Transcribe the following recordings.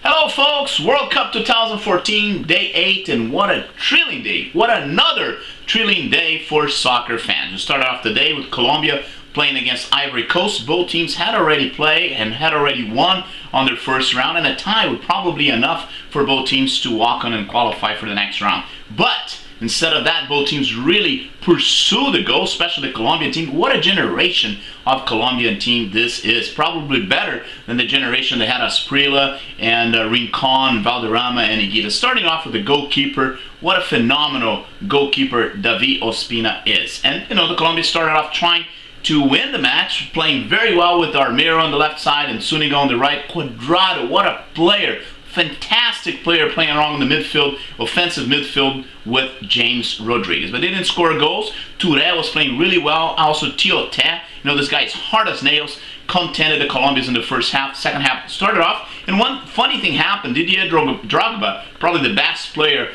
Hello folks, World Cup 2014, day 8, and what a thrilling day. What another thrilling day for soccer fans. We started off the day with Colombia playing against Ivory Coast. Both teams had already played and had already won on their first round, and a tie would probably be enough for both teams to walk on and qualify for the next round. But instead of that, both teams really pursue the goal, especially the Colombian team. What a generation of Colombian team this is. Probably better than the generation that had Asprilla and Rincon, Valderrama, and Higuita. Starting off with the goalkeeper, what a phenomenal goalkeeper David Ospina is. And, the Colombia started off trying to win the match, playing very well with Armero on the left side and Zuniga on the right. Cuadrado, what a player. Fantastic player playing along in the midfield, offensive midfield with James Rodriguez. But they didn't score goals. Touré was playing really well. Also Tioté, this guy is hard as nails, contented the Colombians in the first half. Second half started off, and one funny thing happened. Didier Drogba, probably the best player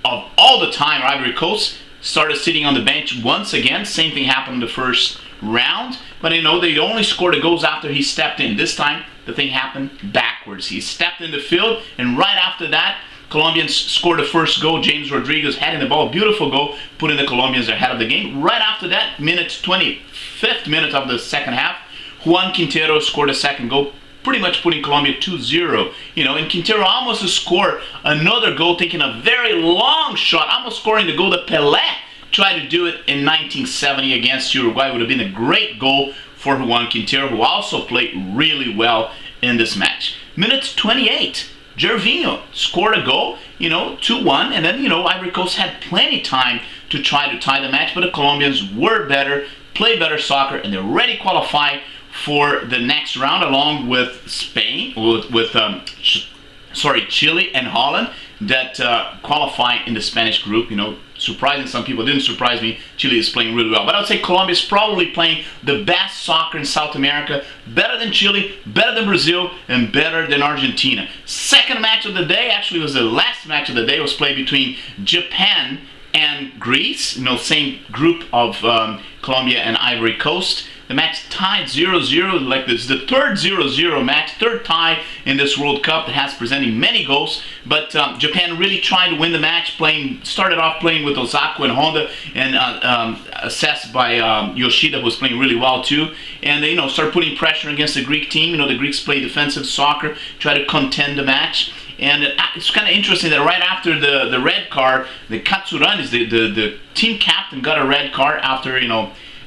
of all the time at Ivory Coast, started sitting on the bench once again. Same thing happened in the first round, but they only scored the goals after he stepped in. This time the thing happened backwards. He stepped in the field, and right after that, Colombians scored the first goal. James Rodriguez heading the ball, beautiful goal, putting the Colombians ahead of the game. Right after that, 25th minute of the second half, Juan Quintero scored a second goal, pretty much putting Colombia 2-0. And Quintero almost scored another goal, taking a very long shot, almost scoring the goal that Pelé tried to do it in 1970 against Uruguay. It would have been a great goal for Juan Quintero, who also played really well in this match. Minute 28, Gervinho scored a goal, 2-1, and then, Ivory Coast had plenty time to try to tie the match, but the Colombians were better, played better soccer, and they already qualified for the next round, along with Spain, Chile and Holland, that qualify in the Spanish group. Surprising some people, didn't surprise me. Chile is playing really well, but I would say Colombia is probably playing the best soccer in South America, better than Chile, better than Brazil, and better than Argentina. Second match of the day, actually was the last match of the day, was played between Japan and Greece, same group of Colombia and Ivory Coast. The match tied 0-0, like this, the third 0-0 match, third tie in this World Cup that has presenting many goals. But Japan really tried to win the match, started off playing with Osako and Honda, and assessed by Yoshida, who was playing really well too. And they, started putting pressure against the Greek team. The Greeks play defensive soccer, try to contend the match. And it's kind of interesting that right after the red card, the Katsuranis, the team captain, got a red card after,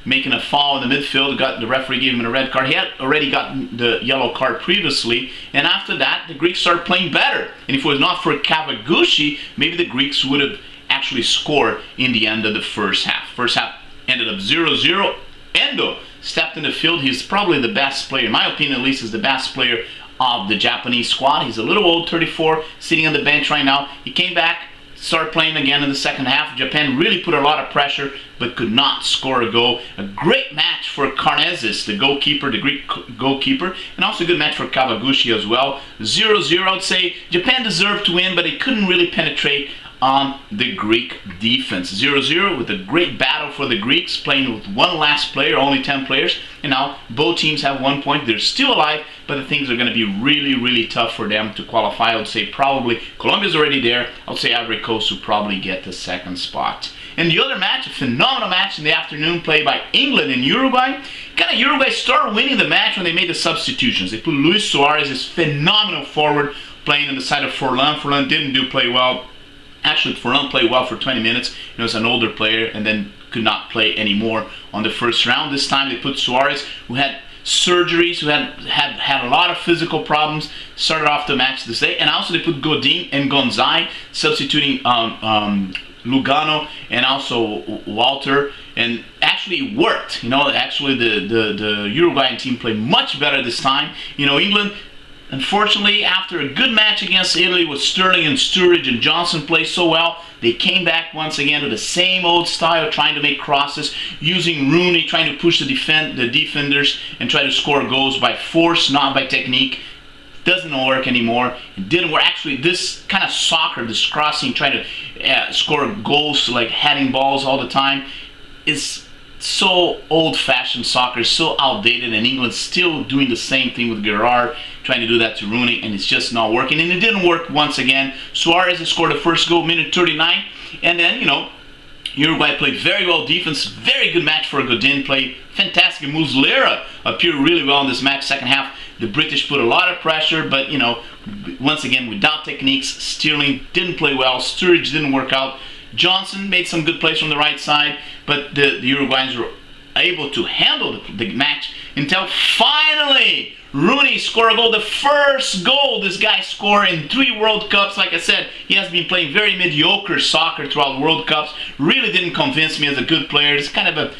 making a foul in the midfield. The referee gave him a red card. He had already gotten the yellow card previously, and after that, the Greeks started playing better. And if it was not for Kawaguchi, maybe the Greeks would have actually scored in the end of the first half. First half ended up 0-0. Endo stepped in the field. He's probably the best player, in my opinion at least, is the best player of the Japanese squad. He's a little old, 34, sitting on the bench right now. He came back, started playing again in the second half. Japan really put a lot of pressure, but could not score a goal. A great match for Karnezis, the goalkeeper, the Greek goalkeeper, and also a good match for Kawaguchi as well. 0-0, I would say Japan deserved to win, but they couldn't really penetrate on the Greek defense. 0-0 with a great battle for the Greeks, playing with one last player, only 10 players, and now both teams have 1 point. They're still alive, but the things are going to be really, really tough for them to qualify. I would say probably Colombia's already there. I would say Ivory Coast will probably get the second spot. And the other match, a phenomenal match in the afternoon, played by England and Uruguay. Uruguay started winning the match when they made the substitutions. They put Luis Suarez, this phenomenal forward, playing on the side of Forlan. Forlan didn't play well. Actually, Forlan played well for 20 minutes. He was an older player and then could not play anymore on the first round. This time they put Suarez, who had surgeries, who had a lot of physical problems, started off the match this day. And also they put Godin and Gonzai, substituting Lugano and also Walter, and actually it worked. Actually the Uruguayan team played much better this time. England, unfortunately, after a good match against Italy with Sterling and Sturridge and Johnson played so well, they came back once again to the same old style, trying to make crosses, using Rooney, trying to push the defenders and try to score goals by force, not by technique. Doesn't work anymore. It didn't work. Actually, this kind of soccer, this crossing, trying to score goals, like heading balls all the time, is so old-fashioned soccer, so outdated, and England's still doing the same thing with Gerrard, trying to do that to Rooney, and it's just not working. And it didn't work once again. Suarez scored the first goal, minute 39, and then, Uruguay played very well defense, very good match for Godin, played fantastic. Muslera appeared really well in this match, second half. The British put a lot of pressure, but, once again, without techniques. Sterling didn't play well, Sturridge didn't work out. Johnson made some good plays from the right side, but the Uruguayans were able to handle the match until finally Rooney scored a goal, the first goal this guy scored in 3 World Cups. Like I said, he has been playing very mediocre soccer throughout World Cups. Really didn't convince me as a good player. It's kind of a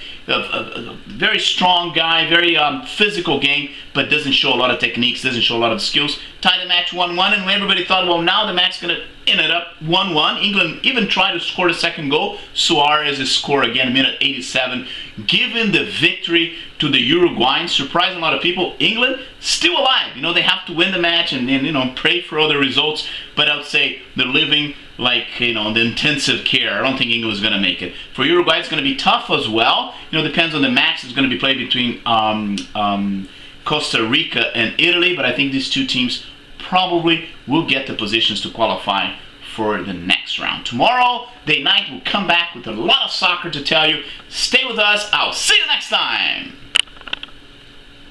very strong guy, very physical game, but doesn't show a lot of techniques, doesn't show a lot of skills. Tied the match 1-1, and everybody thought, well, now the match is going to end up 1-1. England even tried to score the second goal. Suarez scored again, minute 87, giving the victory to the Uruguayans. Surprising a lot of people. England still alive. They have to win the match and pray for other results. But I would say they're living like, the intensive care. I don't think England is going to make it. For Uruguay, it's going to be tough as well. Depends on the match that's going to be played between Costa Rica and Italy. But I think these two teams probably will get the positions to qualify for the next round. Tomorrow, day night, we'll come back with a lot of soccer to tell you. Stay with us. I'll see you next time.